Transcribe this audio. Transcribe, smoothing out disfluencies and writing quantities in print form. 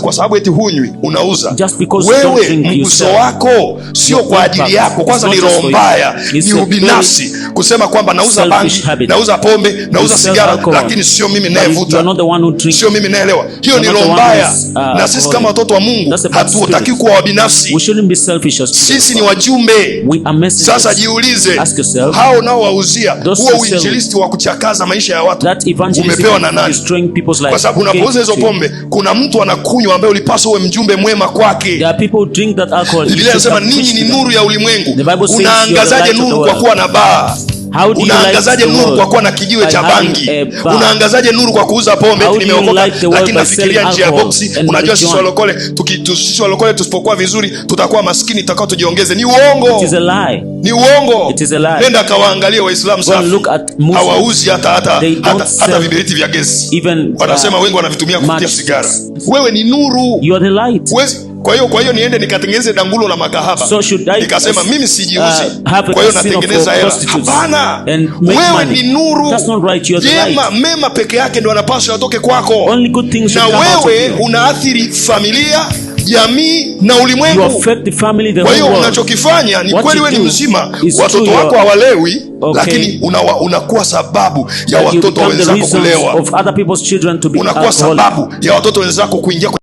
kwa sababu eti hunywi unauza. Wewe mguso wako sio kwa ajili yako. Kwanza ni roho mbaya, ni ubinafsi kusema kwamba nauza bangi, nauza pombe, nauza sigara, lakini sio mimi nayevuta, sio mimi naelewa. Hiyo ni roho mbaya. Na sisi kama watoto wa Mungu hatutaki kuwa wabinafsi. Sisi ni wajumbe. Sasa jiulize, hao nao wauzia huo uinjilisti wa kuchakaza maisha ya watu umepewa na nani? Kwa sababu unapouza hizo pombe kuna mtu anakunywa ambaye ulipaswa uwe mjumbe mwema kwake. Biblia inasema ninyi ni nuru ya ulimwengu. Unaangazaje nuru kwa kuwa na baa? Unaangazaje nuru kwa kuwa na kijiwe cha bangi? Unaangazaje nuru kwa kuuza pombe? Nimeokoka lakini nafikiria njia ya boksi. Unajua sisi walokole tusipokuwa vizuri tutakuwa maskini, tutakao tujiongeze. Ni uongo. Ni uongo. Nenda kawaangalie Waislamu safi. Hawauzi hata viberiti vya gesi. Wanasema wengi wanavitumia kutia sigara. Wewe ni nuru. Kwa hiyo niende nikatengeneze dangulo la makahaba. Nikasema mimi sijiuzi. Kwa hiyo natengeneza hela. Hapana. Wewe ni nuru. Mema peke yake ndio yanapaswa yatoke kwako. Na wewe unaathiri familia, jamii na ulimwengu. Kwa hiyo unachokifanya ni kweli wewe ni mzima, watoto wako hawalewi, lakini unakuwa sababu ya watoto wenzako kulewa. Unakuwa sababu ya watoto wenzako kuingia